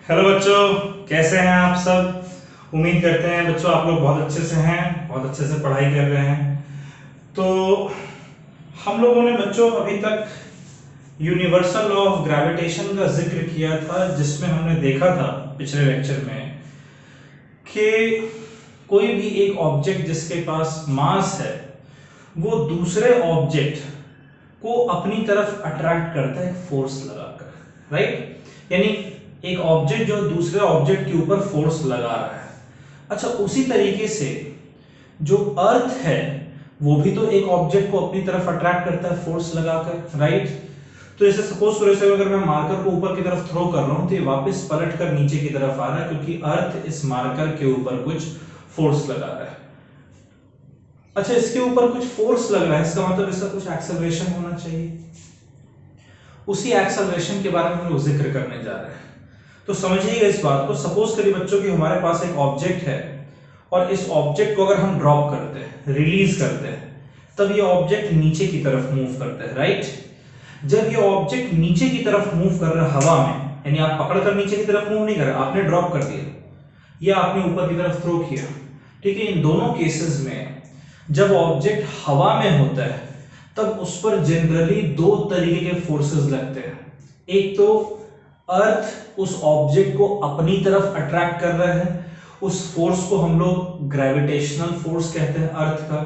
Hello बच्चों, कैसे हैं आप सब। उम्मीद करते हैं बच्चों आप लोग बहुत अच्छे से हैं, बहुत अच्छे से पढ़ाई कर रहे हैं। तो हम लोगों ने बच्चों अभी तक यूनिवर्सल लॉ ऑफ ग्रेविटेशन का जिक्र किया था, जिसमें हमने देखा था पिछले लेक्चर में कि कोई भी एक ऑब्जेक्ट जिसके पास मास है वो दूसरे ऑब्जेक्ट को अपनी तरफ अट्रैक्ट करता है फोर्स लगाकर, राइट। यानी एक ऑब्जेक्ट जो दूसरे ऑब्जेक्ट के ऊपर फोर्स लगा रहा है। अच्छा, उसी तरीके से जो अर्थ है वो भी तो एक ऑब्जेक्ट को अपनी तरफ अट्रैक्ट करता है फोर्स लगाकर, राइट। तो जैसे सपोज करो, जैसे अगर मैं मार्कर को ऊपर की तरफ थ्रो कर रहा हूं तो ये वापस पलट कर नीचे की तरफ आ रहा है, क्योंकि अर्थ इस मार्कर के ऊपर कुछ फोर्स लगा रहा है। अच्छा, इसके ऊपर कुछ फोर्स लग रहा है, इसका मतलब इसका कुछ एक्सेलरेशन होना चाहिए। उसी एक्सेलरेशन के बारे में हम लोग जिक्र करने जा रहे हैं। तो समझिएगा इस बात को। सपोज करिए बच्चों कि हमारे पास एक ऑब्जेक्ट है और इस ऑब्जेक्ट को अगर हम ड्रॉप करते हैं, रिलीज करते हैं, तब ये ऑब्जेक्ट नीचे की तरफ मूव करता है, राइट। जब ये ऑब्जेक्ट नीचे की तरफ मूव कर रहा है हवा में, यानी आप पकड़कर नीचे की तरफ मूव नहीं कर रहे, आपने ड्रॉप कर दिया या आपने ऊपर की तरफ थ्रो किया, ठीक है। इन दोनों केसेस में जब ऑब्जेक्ट हवा में होता है तब उस पर जनरली दो तरीके के फोर्सेस लगते हैं। एक तो अर्थ उस ऑब्जेक्ट को अपनी तरफ अट्रैक्ट कर रहा है, उस फोर्स को हम लोग ग्रेविटेशनल फोर्स कहते हैं अर्थ का।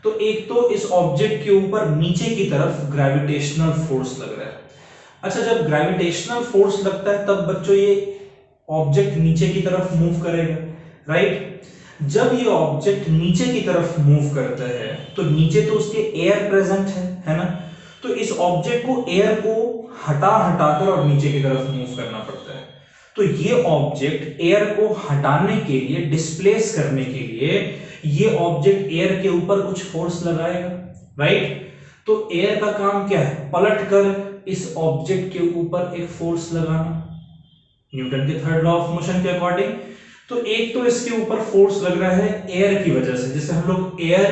तो एक तो इस ऑब्जेक्ट के ऊपर नीचे की तरफ ग्रेविटेशनल फोर्स लग रहा है। अच्छा, जब ग्रेविटेशनल फोर्स लगता है तब बच्चों ये ऑब्जेक्ट नीचे की तरफ मूव करेगा, राइट। जब ये ऑब्जेक्ट नीचे की तरफ मूव करता है तो नीचे तो उसके एयर प्रेजेंट है ना। तो इस ऑब्जेक्ट को एयर को हटाकर और नीचे की तरफ मूव करना पड़ता है। तो ये ऑब्जेक्ट एयर को हटाने के लिए, डिस्प्लेस करने के लिए, ये ऑब्जेक्ट एयर के ऊपर कुछ फोर्स लगाएगा, राइट। तो एयर का काम क्या है? पलटकर इस ऑब्जेक्ट के ऊपर एक फोर्स लगाना, न्यूटन के थर्ड लॉ ऑफ मोशन के अकॉर्डिंग। तो एक तो इसके ऊपर फोर्स लग रहा है एयर की वजह से, जिसे हम लोग एयर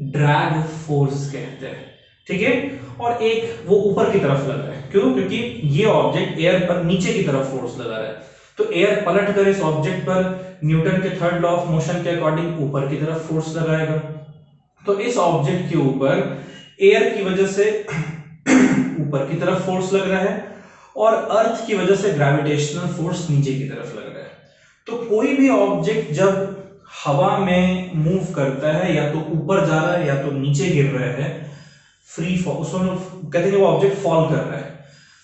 ड्रैग फोर्स कहते हैं, ठीक है। और एक वो ऊपर की तरफ लग रहा है, क्यों? क्योंकि ये ऑब्जेक्ट एयर पर नीचे की तरफ फोर्स लगा रहा है, तो एयर पलट कर इस ऑब्जेक्ट पर न्यूटन के थर्ड लॉ ऑफ मोशन के अकॉर्डिंग ऊपर की तरफ फोर्स लगाएगा। तो इस ऑब्जेक्ट के ऊपर एयर की वजह से ऊपर की तरफ फोर्स लग रहा है और अर्थ की वजह से ग्रेविटेशनल फोर्स नीचे की तरफ लग रहा है। तो कोई भी ऑब्जेक्ट जब हवा में मूव करता है, या तो ऊपर जा रहा है या तो नीचे गिर रहा है, फ्री फॉल, उसमें कहते हैं वो ऑब्जेक्ट फॉल कर रहा है,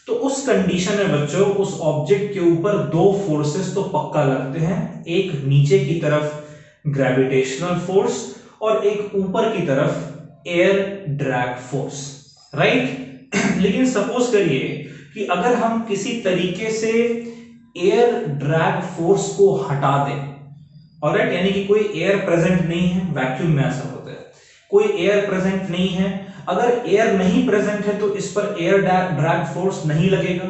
तो उस कंडीशन में बच्चों उस ऑब्जेक्ट के ऊपर दो फोर्सेस तो पक्का लगते हैं। एक नीचे की तरफ ग्रेविटेशनल फोर्स और एक ऊपर की तरफ एयर ड्रैग फोर्स, राइट। लेकिन सपोज करिए कि अगर हम किसी तरीके से एयर ड्रैग फोर्स को हटा दें, ऑलराइट, यानी कि कोई एयर प्रेजेंट नहीं है, वैक्यूम में ऐसा होता है, कोई एयर प्रेजेंट नहीं है। अगर एयर नहीं प्रेजेंट है तो इस पर एयर ड्रैग फोर्स नहीं लगेगा।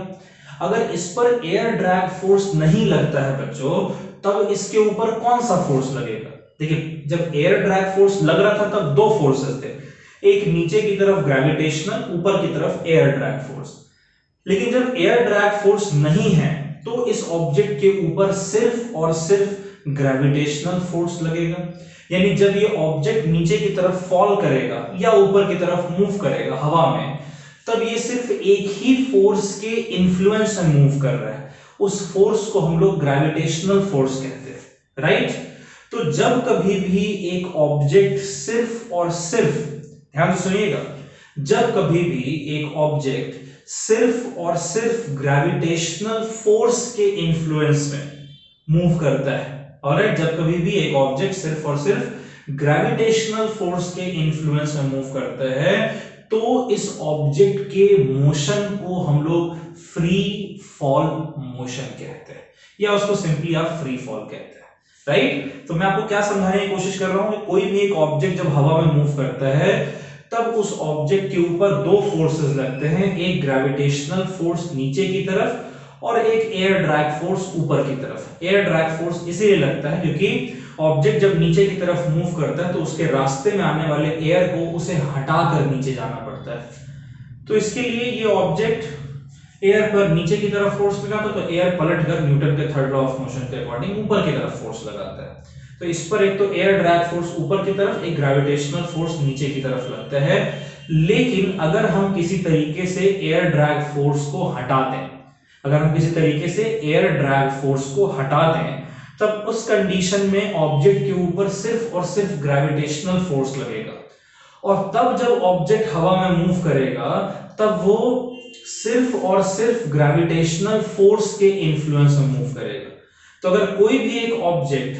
अगर इस पर एयर ड्रैग फोर्स नहीं लगता है बच्चों, तब इसके ऊपर कौन सा फोर्स लगेगा? देखिए, जब एयर ड्रैग फोर्स लग रहा था तब दो फोर्सेस थे, एक नीचे की तरफ ग्रेविटेशनल, ऊपर की तरफ एयर ड्रैग फोर्स। लेकिन जब एयर ड्रैग फोर्स नहीं है तो इस ऑब्जेक्ट के ऊपर सिर्फ और सिर्फ ग्रेविटेशनल फोर्स लगेगा। यानी जब ये ऑब्जेक्ट नीचे की तरफ फॉल करेगा या ऊपर की तरफ मूव करेगा हवा में, तब ये सिर्फ एक ही फोर्स के इन्फ्लुएंस में मूव कर रहा है। उस फोर्स को हम लोग ग्रेविटेशनल फोर्स कहते हैं, राइट। तो जब कभी भी एक ऑब्जेक्ट सिर्फ और सिर्फ, ध्यान से सुनिएगा, जब कभी भी एक ऑब्जेक्ट सिर्फ और सिर्फ ग्रेविटेशनल फोर्स के इन्फ्लुएंस में मूव करता है, ऑलराइट, जब कभी भी एक ऑब्जेक्ट सिर्फ और सिर्फ ग्रेविटेशनल फोर्स के इन्फ्लुएंस में मूव करता है, तो इस ऑब्जेक्ट के मोशन को हम लोग फ्री फॉल मोशन कहते हैं, या उसको सिंपली आप फ्री फॉल कहते हैं, राइट। तो मैं आपको क्या समझाने की कोशिश कर रहा हूं, कोई भी एक ऑब्जेक्ट जब हवा में मूव करता है तब उस ऑब्जेक्ट के ऊपर दो फोर्सेस लगते हैं, एक ग्रेविटेशनल फोर्स नीचे की तरफ और एक एयर ड्रैग फोर्स ऊपर की तरफ। एयर ड्रैग फोर्स इसीलिए लगता है क्योंकि ऑब्जेक्ट जब नीचे की तरफ मूव करता है तो उसके रास्ते में आने वाले एयर को उसे हटाकर नीचे जाना पड़ता है। तो इसके लिए ये ऑब्जेक्ट एयर पर नीचे की तरफ फोर्स लगाता तो एयर पलट कर न्यूटन के थर्ड लॉ ऑफ मोशन के अकॉर्डिंग ऊपर की तरफ फोर्स लगाता है। तो इस पर एक तो एयर ड्रैग फोर्स ऊपर की तरफ, एक ग्रेविटेशनल फोर्स नीचे की तरफ लगता है। लेकिन अगर हम किसी तरीके से एयर ड्रैग फोर्स को हटा दें, अगर हम किसी तरीके से एयर ड्रैग फोर्स को हटा दें, तब उस कंडीशन में ऑब्जेक्ट के ऊपर सिर्फ और सिर्फ ग्रेविटेशनल फोर्स लगेगा। और तब जब ऑब्जेक्ट हवा में मूव करेगा तब वो सिर्फ और सिर्फ ग्रेविटेशनल फोर्स के इन्फ्लुएंस में मूव करेगा। तो अगर कोई भी एक ऑब्जेक्ट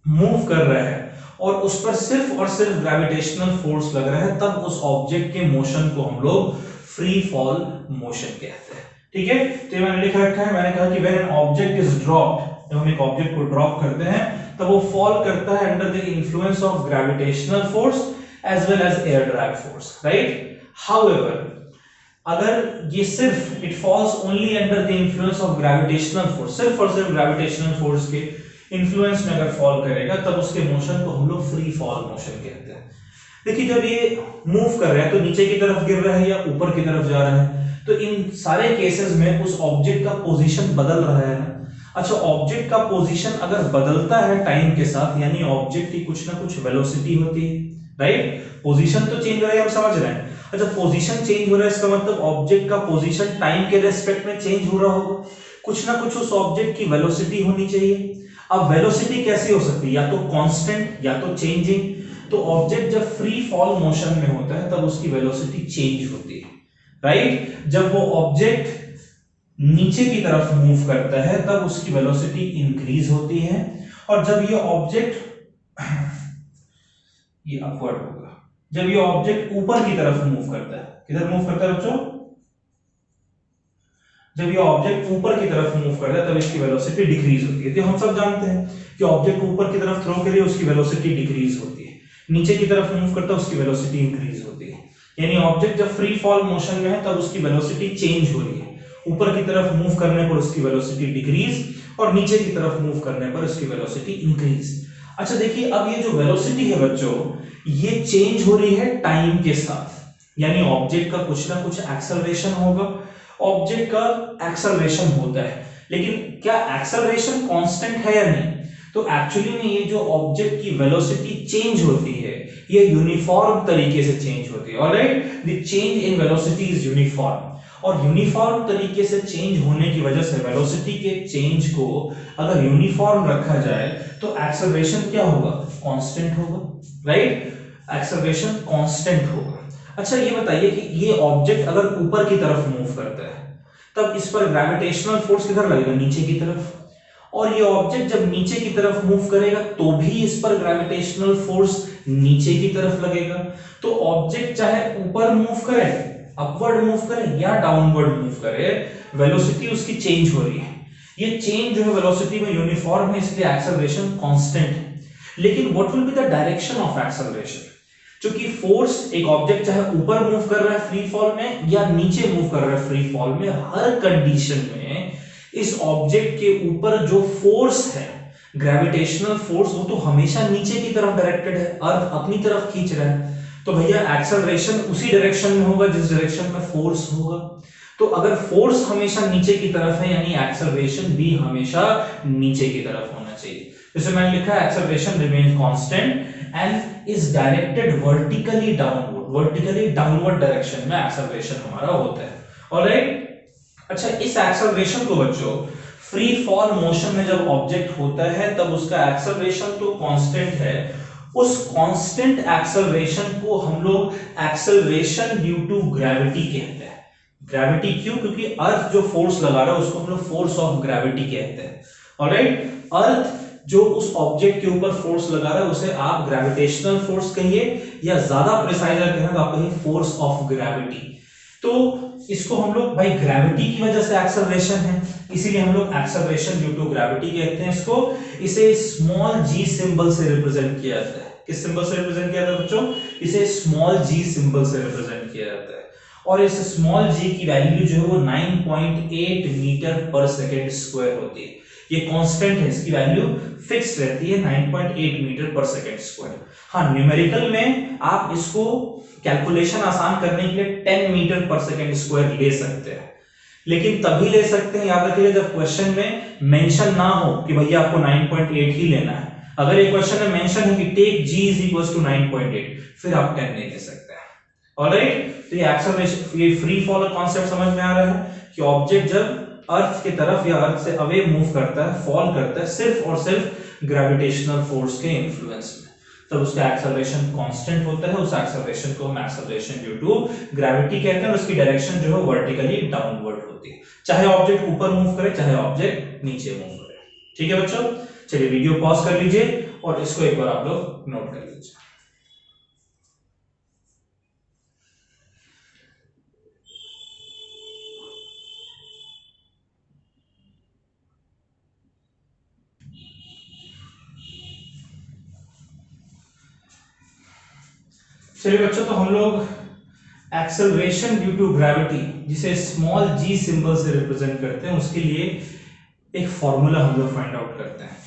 मूव कर रहा है और उस पर सिर्फ और सिर्फ ग्रेविटेशनल फोर्स लग रहा है, तब उस ऑब्जेक्ट के मोशन को हम लोग फ्री फॉल मोशन कहते हैं। ठीक है, तो ये मैंने लिख रखा है, मैंने कहा कि when an object is dropped, जब हम एक ऑब्जेक्ट को ड्रॉप करते हैं तब वो फॉल करता है under the influence of gravitational force as well as air drag force, right. However, अगर ये सिर्फ it falls only under the influence of gravitational force, सिर्फ और सिर्फ ग्रेविटेशनल फोर्स के इन्फ्लुएंस में अगर फॉल करेगा तब उसके मोशन को हम लोग फ्री फॉल मोशन कहते हैं। देखिए, जब ये मूव कर रहा है तो नीचे की तरफ गिर रहा है या ऊपर की तरफ जा रहा है, तो इन सारे केसेस में उस ऑब्जेक्ट का पोजीशन बदल रहा है ना। अच्छा, ऑब्जेक्ट का पोजीशन अगर बदलता है टाइम के साथ, यानी ऑब्जेक्ट की कुछ ना कुछ वेलोसिटी होती है, राइट। पोजीशन तो चेंज हो रहा है, हम समझ रहे हैं। अच्छा, पोजीशन चेंज हो रहा है, इसका मतलब ऑब्जेक्ट का पोजीशन टाइम के रेस्पेक्ट में चेंज हो रहा होगा। कुछ ना कुछ उस ऑब्जेक्ट की वेलोसिटी होनी चाहिए। अब वेलोसिटी कैसी हो सकती है, या तो कांस्टेंट या तो चेंजिंग। तो ऑब्जेक्ट जब फ्री फॉल मोशन में होता है तब उसकी वेलोसिटी चेंज होती है, राइट। जब वो ऑब्जेक्ट नीचे की तरफ मूव करता है तब उसकी वेलोसिटी इंक्रीज होती है, और जब ये ऑब्जेक्ट ये अपवर्ड होगा, जब ये ऑब्जेक्ट ऊपर की तरफ मूव करता है, किधर मूव करता है बच्चों, जब ये ऑब्जेक्ट ऊपर की तरफ मूव करता है तब इसकी वेलोसिटी डिक्रीज होती है। तो हम सब जानते हैं कि ऑब्जेक्ट ऊपर की तरफ थ्रो करिए उसकी वेलोसिटी डिक्रीज होती है, नीचे की तरफ मूव करता है उसकी वेलोसिटी इंक्रीज होती है। यानी ऑब्जेक्ट जब फ्री फॉल मोशन में है तब उसकी वेलोसिटी चेंज हो रही है, ऊपर की तरफ मूव करने पर उसकी वेलोसिटी डिक्रीज और नीचे की तरफ मूव करने पर उसकी वेलोसिटी इंक्रीज। अच्छा देखिए, अब ये जो वेलोसिटी है बच्चों, ये चेंज हो रही है टाइम के साथ, यानी ऑब्जेक्ट का कुछ ना कुछ एक्सेलरेशन होगा। ऑब्जेक्ट का एक्सेलरेशन होता है, लेकिन क्या एक्सेलरेशन कांस्टेंट है या नहीं? तो एक्चुअली में ये जो ऑब्जेक्ट की वेलोसिटी चेंज होती है ये यूनिफॉर्म तरीके से चेंज होती है। Alright, the change in velocity is uniform, और यूनिफॉर्म तरीके से चेंज होने की वजह से वेलोसिटी के चेंज को अगर यूनिफॉर्म रखा जाए तो एक्सेलरेशन क्या होगा, कांस्टेंट होगा, राइट। एक्सेलरेशन कांस्टेंट होगा। अच्छा ये बताइए कि ये ऑब्जेक्ट अगर ऊपर की तरफ मूव करता है तब इस पर ग्रेविटेशनल फोर्स किधर लगेगा, नीचे की तरफ। और ये ऑब्जेक्ट जब नीचे की तरफ मूव करेगा तो भी इस पर ग्रेविटेशनल फोर्स नीचे की तरफ लगेगा। तो ऑब्जेक्ट चाहे ऊपर मूव करे, अपवर्ड मूव करे या डाउनवर्ड मूव करे, वेलोसिटी उसकी चेंज हो रही है। ये चेंज जो है वेलोसिटी में यूनिफॉर्म है, इसलिए एक्सेलरेशन कांस्टेंट है। लेकिन what will be the direction of acceleration? क्योंकि फोर्स, एक ऑब्जेक्ट चाहे ऊपर मूव कर रहा है फ्री फॉल में या नीचे मूव कर रहा है फ्री फॉल में, हर कंडीशन में इस ऑब्जेक्ट के ऊपर जो फोर्स है, ग्रेविटेशनल फोर्स, वो तो हमेशा नीचे की तरफ डायरेक्टेड है, अर्थ अपनी तरफ खींच रहा है। तो भैया एक्सेलरेशन उसी डायरेक्शन में होगा जिस डायरेक्शन में फोर्स होगा। तो अगर फोर्स हमेशा नीचे की तरफ है यानी एक्सेलरेशन भी हमेशा नीचे की तरफ होना चाहिए। जैसे मैंने लिखा है acceleration remains constant and is directed vertically downward, vertically downward direction में एक्सेलरेशन हमारा होता है। ऑलराइट, अच्छा इस एक्सेलरेशन को बच्चों फ्री फॉल मोशन में जब ऑब्जेक्ट होता है तब उसका एक्सेलरेशन तो कांस्टेंट है, उस कांस्टेंट एक्सेलरेशन को हम लोग एक्सेलरेशन ड्यू टू ग्रेविटी कहते हैं। ग्रेविटी क्यों? क्योंकि अर्थ जो फोर्स लगा रहा है उसको हम लोग फोर्स ऑफ ग्रेविटी कहते हैं। ऑलराइट, अर्थ जो उस ऑब्जेक्ट के ऊपर फोर्स लगा रहा है उसे आप ग्रेविटेशनल फोर्स कहिए, या ज्यादा प्रिसाइज कहें तो आप कहिए फोर्स ऑफ ग्रेविटी। तो इसको हम लोग भाई ग्रेविटी की वजह से एक्सेलरेशन है, इसीलिए हम लोग एक्सेलरेशन ड्यू टू ग्रेविटी कहते हैं इसको। इसे स्मॉल जी सिंबल से रिप्रेजेंट किया जाता है। किस सिंबल से रिप्रेजेंट किया जाता है बच्चों? इसे स्मॉल जी सिंबल से रिप्रेजेंट किया जाता है। और इस स्मॉल जी की वैल्यू जो है वो 9.8 मीटर पर सेकेंड स्क्वायर होती है। ये कांस्टेंट है, इसकी वैल्यू फिक्स रहती है 9.8 मीटर पर सेकेंड स्क्वायर। हाँ, न्यूमेरिकल में आप इसको कैलकुलेशन आसान करने के लिए 10 मीटर पर सेकेंड स्क्वायर ले सकते हैं, लेकिन तभी ले सकते हैं, याद रखिएगा, जब क्वेश्चन में मेंशन ना हो कि भैया आपको 9.8 ही लेना है। अगर एक क्वेश्चन में मेंशन है कि take g is equals to 9.8, फिर आप 10 नहीं ले सकते हैं। ऑलराइट, तो ये एक्सेलरेशन, ये फ्री फॉल का कांसेप्ट समझ में आ रहा है कि ऑब्जेक्ट जब अर्थ की तरफ या अर्थ से अवे मूव करता है, फॉल करता है, सिर्फ और सिर्फ ग्रेविटेशनल फोर्स के इन्फ्लुएंस में, तब उसका एक्सेलरेशन कांस्टेंट होता है। उस एक्सेलरेशन को हम एक्सेलरेशन ड्यू टू ग्रेविटी कहते हैं। उसकी डायरेक्शन जो है वर्टिकली डाउनवर्ड होती है, चाहे ऑब्जेक्ट ऊपर मूव करे चाहे ऑब्जेक्ट नीचे मूव करे। ठीक है बच्चों, चलिए वीडियो पॉज कर लीजिए और इसको एक बार आप लोग नोट कर लीजिए। चलिए बच्चों, तो हम लोग एक्सेलरेशन ड्यू टू ग्रेविटी, जिसे स्मॉल g सिंबल से रिप्रेजेंट करते हैं, उसके लिए एक फॉर्मूला हम लोग फाइंड आउट करते हैं।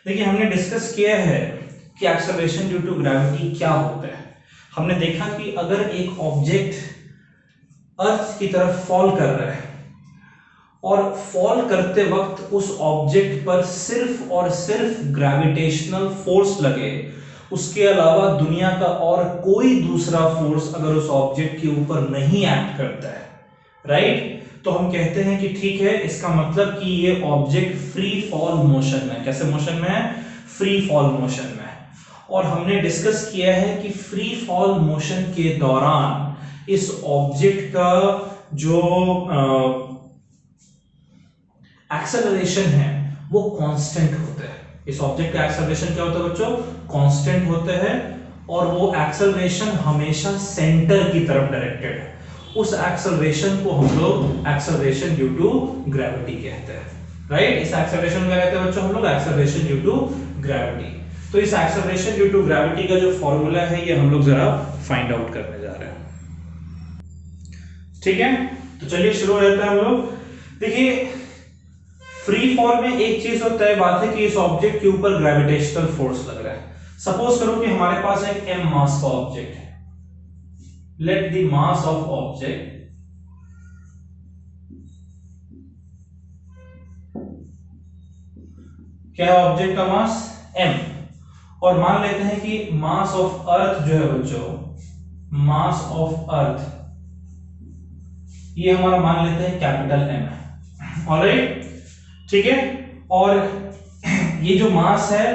देखिए, हमने डिस्कस किया है कि एक्सेलरेशन ड्यू टू ग्रेविटी क्या होता है। हमने देखा कि अगर एक ऑब्जेक्ट अर्थ की तरफ फॉल कर रहा है और फॉल करते वक्त उस ऑब्जेक्ट पर सिर्फ और सिर्फ ग्रेविटेशनल फोर्स लगे, उसके अलावा दुनिया का और कोई दूसरा फोर्स अगर उस ऑब्जेक्ट के ऊपर नहीं एक्ट करता है, राइट, तो हम कहते हैं कि ठीक है, इसका मतलब कि ये ऑब्जेक्ट फ्री फॉल मोशन में। कैसे मोशन में है? फ्री फॉल मोशन में। और हमने डिस्कस किया है कि फ्री फॉल मोशन के दौरान इस ऑब्जेक्ट का जो एक्सेलरेशन है वो कांस्टेंट होता है। इस ऑब्जेक्ट का एक्सेलरेशन क्या होता है बच्चों? कांस्टेंट होता है, और वो एक्सेलरेशन हमेशा सेंटर की तरफ डायरेक्टेड है। उस एक्सेलरेशन को हम लोग एक्सेलरेशन ड्यू टू ग्रेविटी कहते हैं, राइट। इस एक्सेलरेशन को क्या कहते हैं बच्चों? हम लोग एक्सेलरेशन ड्यू टू ग्रेविटी। तो इस एक्सेलरेशन ड्यू टू ग्रेविटी का जो फॉर्मूला है ये हम लोग जरा फाइंड आउट करने जा रहे हैं। ठीक है, तो चलिए शुरू हो जाते हैं हम लोग। देखिए, फ्री फॉल में एक चीज तो तय बात है कि इस ऑब्जेक्ट के ऊपर ग्रेविटेशनल फोर्स लग रहा है। सपोज करो कि हमारे पास एक m मास का ऑब्जेक्ट है। Let the mass of object क्या है? ऑब्जेक्ट का मास m, और मान लेते हैं कि मास ऑफ अर्थ जो है बच्चों, मास ऑफ अर्थ ये हमारा मान लेते हैं कैपिटल M है। ऑलराइट, ठीक है। और ये जो मास है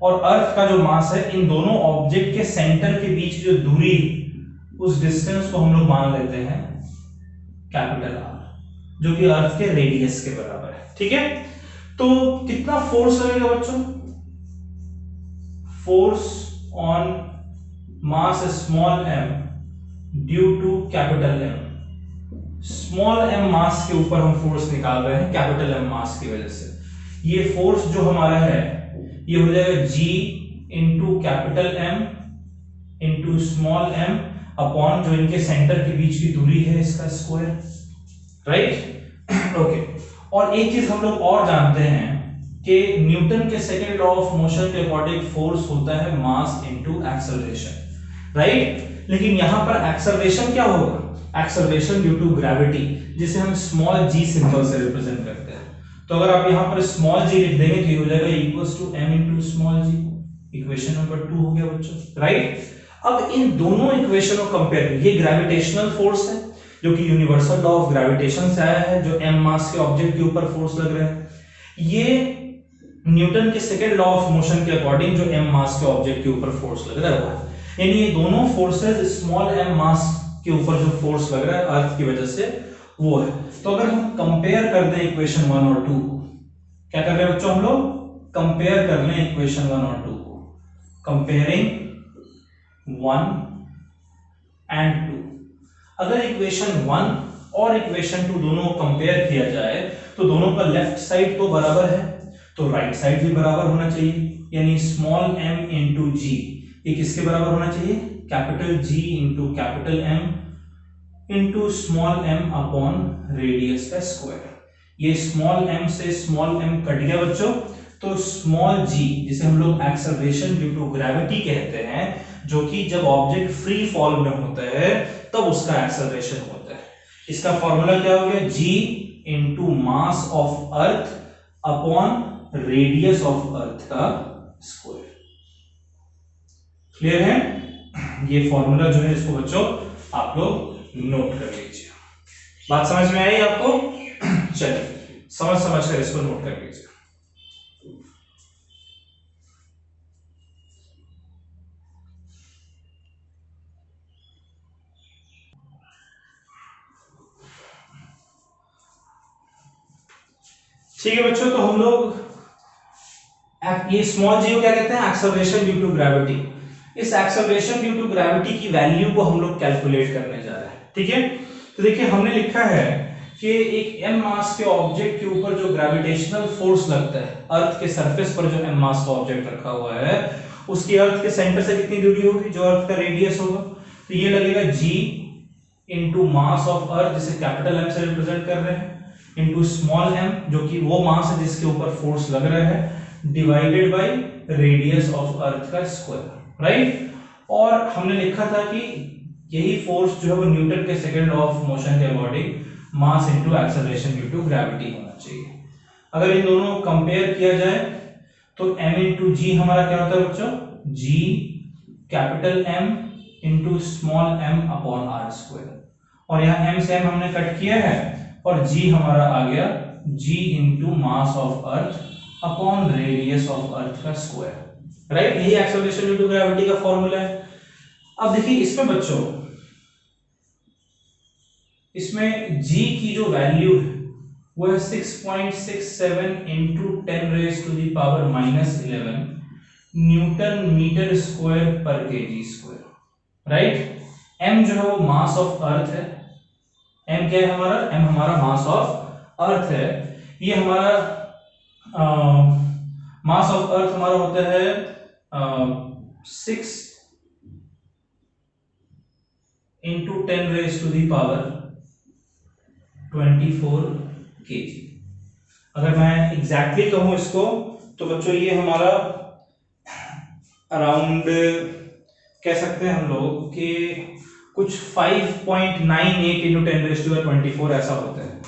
और अर्थ का जो मास है, इन दोनों ऑब्जेक्ट के सेंटर के बीच जो दूरी, उस डिस्टेंस को हम लोग मान लेते हैं कैपिटल R, जो कि अर्थ के रेडियस के बराबर है। ठीक है, तो कितना फोर्स लगेगा बच्चों? Force on mass small m due to capital M। Small m mass के ऊपर हम फोर्स निकाल रहे हैं कैपिटल M मास की वजह से। ये फोर्स जो हमारा है ये हो जाएगा G into capital M into small m upon जो इनके सेंटर के बीच की दूरी है इसका स्क्वायर, राइट। ओके, और एक चीज हम लोग और जानते हैं कि न्यूटन के सेकंड लॉ ऑफ मोशन के अकॉर्डिंग फोर्स होता है मास इंटू एक्सेलरेशन, राइट। लेकिन यहां पर एक्सेलरेशन क्या होगा? एक्सेलरेशन ड्यू टू ग्रेविटी, जिसे हम स्मॉल g सिंबल से रिप्रेजेंट करते हैं। तो अगर आप यहां पर स्मॉल g लिख देंगे तो ये हो जाएगा equals to m into small g। Equation number 2 हो गया बच्चों, राइट। अब इन दोनों इक्वेशन को कंपेयर करिए। ये ग्रेविटेशनल फोर्स है जो कि यूनिवर्सल लॉ ऑफ ग्रेविटेशन से आया है, जो m मास के ऑब्जेक्ट के ऊपर फोर्स लग रहा है। ये न्यूटन के सेकंड लॉ ऑफ मोशन के अकॉर्डिंग जो m मास के ऑब्जेक्ट के ऊपर फोर्स लग रहा है, यानी ये दोनों फोर्सेस स्मॉल m मास के ऊपर जो फोर्स लग रहा है अर्थ की वजह से वो है। तो अगर हम कंपेयर कर दें इक्वेशन 1 और 2, क्या कर रहे हैं बच्चों? हम लोग कंपेयर कर लें इक्वेशन 1 और 2 को। Comparing 1 and 2। अगर इक्वेशन 1 और इक्वेशन 2 दोनों को कंपेयर किया जाए तो दोनों का लेफ्ट साइड तो बराबर है, तो राइट साइड भी बराबर होना चाहिए, यानी स्मॉल m इंटू जी ये किसके बराबर होना चाहिए? Capital G into capital M into small m upon radius का स्क्वायर। ये स्मॉल m से स्मॉल m कट गया बच्चों, तो स्मॉल g जिसे हम लोग एक्सेलरेशन ड्यू टू ग्रेविटी कहते हैं, जो कि जब ऑब्जेक्ट फ्री फॉल में होता है तब उसका एक्सेलरेशन होता है। इसका फॉर्मूला क्या हो गया? g into mass of earth upon radius of earth का स्क्वायर। क्लियर है? ये फॉर्मूला जो है इसको बच्चों आप लोग नोट कर लीजिए। बात समझ में आई आपको? चलिए समझ कर इसको नोट कर लीजिए। ठीक है बच्चों, तो हम लोग ये स्मॉल जी को क्या कहते हैं? Acceleration due to gravity. इस एक्सेलरेशन ड्यू टू ग्रेविटी की वैल्यू को हम लोग कैलकुलेट करने जा रहे हैं। ठीक है, तो देखिए हमने लिखा है कि एक m मास के ऑब्जेक्ट के ऊपर जो ग्रेविटेशनल फोर्स लगता है, अर्थ के सरफेस पर जो m मास का ऑब्जेक्ट रखा हुआ है, उसकी अर्थ के सेंटर से कितनी दूरी होगी? जो अर्थ का रेडियस होगा, तो ये लगेगा g into mass of earth, जिसे कैपिटल M से रिप्रेजेंट कर रहे हैं, इंटू स्मॉल m जो कि वो मास है जिसके ऊपर फोर्स लग रहा है, divided by radius of earth का स्क्वायर। राइट? और हमने लिखा था कि यही फोर्स जो है वो न्यूटन के सेकंड लॉ ऑफ मोशन के according mass into acceleration due to gravity होना चाहिए। अगर इन दोनों को कंपेयर किया जाए तो m इंटू जी हमारा क्या होता है बच्चों? g capital M into small m upon R square, और यहाँ m से m हमने कट किया है और g हमारा आ गया g into mass of earth upon radius of earth का स्क्वायर। राइट? यही एक्सेलरेशन ड्यू टू ग्रेविटी का फॉर्मूला है। अब देखिए इसमें बच्चों, इसमें g की जो वैल्यू है वो है 6.67 into 10 raise to the power -11 newton metre square पर केजी स्क्वायर। राइट? m जो है वो मास ऑफ अर्थ है। m क्या है हमारा? m हमारा मास ऑफ अर्थ है। ये हमारा मास ऑफ अर्थ हमारा होता है 6 into 10 raise to the power 24 kg. अगर मैं एग्जैक्टली कहूं इसको तो बच्चों ये हमारा अराउंड कह सकते हैं हम लोग कि कुछ 5.98 इंटू 10 रेज टू 24 ऐसा होता है,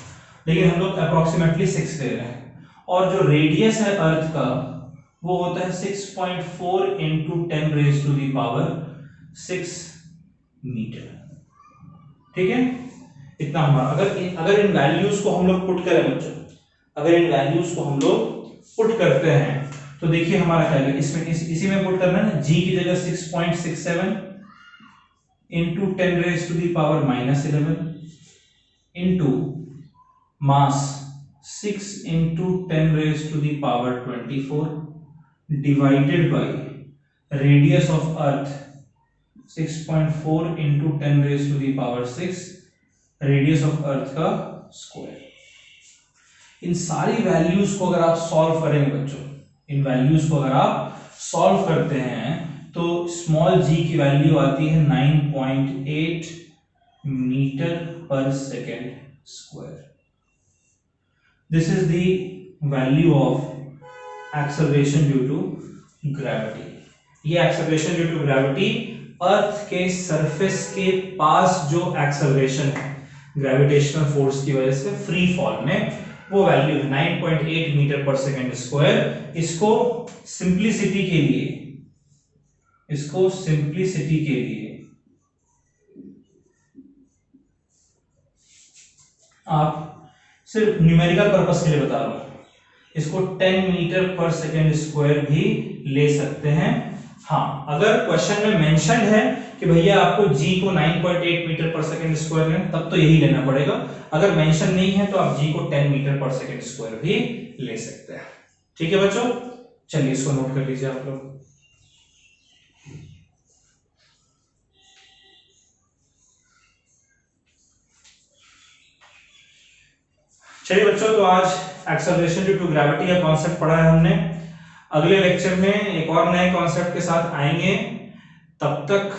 लेकिन हम लोग अप्रोक्सीमेटली 6 ले रहे हैं। और जो रेडियस है अर्थ का वो होता है 6.4 into 10 raise to the power 6 metre. ठीक है, इतना हमारा। अगर इन वैल्यूज को हम लोग पुट करें बच्चों, अगर इन वैल्यूज को हम लोग पुट करते हैं तो देखिए हमारा क्या है, इसमें इसी में पुट करना है ना। g की जगह 6.67 into 10 raise to the power -11 into mass 6 into 10 raised to the power 24 divided by radius of earth 6.4 into 10 raised to the power 6 radius of earth का स्क्वायर। इन सारी वैल्यूज को अगर आप सॉल्व करेंगे बच्चों, इन वैल्यूज को अगर आप सॉल्व करते हैं तो स्मॉल g की वैल्यू आती है 9.8 मीटर पर second square. This is the value of acceleration due to gravity. ये acceleration due to gravity अर्थ के सरफेस के पास जो acceleration है ग्रेविटेशनल फोर्स की वजह से फ्री फॉल में, वो वैल्यू है 9.8 मीटर पर सेकेंड स्क्वायर। इसको सिंप्लिसिटी के लिए आप सिर्फ न्यूमेरिकल पर्पस के लिए बता रहा हूं, इसको 10 मीटर पर सेकेंड स्क्वायर भी ले सकते हैं। हाँ, अगर क्वेश्चन में मेंशन है कि भैया आपको g को 9.8 मीटर पर सेकेंड स्क्वायर लेना, तब तो यही लेना पड़ेगा। अगर मेंशन नहीं है तो आप g को 10 मीटर पर सेकेंड स्क्वायर भी ले सकते हैं। ठीक है बच्चों, चलिए इसको नोट कर लीजिए आप लोग। चलिए बच्चों, तो आज एक्सेलरेशन ड्यू टू ग्रेविटी का कॉन्सेप्ट पढ़ा है हमने। अगले लेक्चर में एक और नए कॉन्सेप्ट के साथ आएंगे। तब तक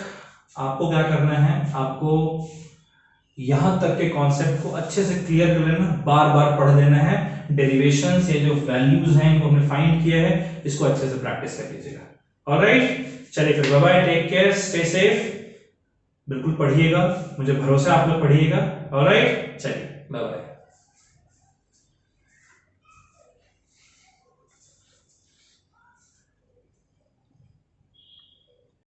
आपको क्या करना है, आपको यहां तक के कॉन्सेप्ट को अच्छे से क्लियर कर लेना, बार बार पढ़ लेना है। डेरिवेशंस, ये जो वैल्यूज हैं इनको हमने फाइंड किया है, इसको अच्छे से प्रैक्टिस कर लीजिएगा। ऑलराइट, चलिए फिर bye bye, take care, stay safe. बिल्कुल पढ़िएगा, मुझे भरोसा है आप लोग पढ़िएगा। ऑलराइट, चलिए बाय बाय।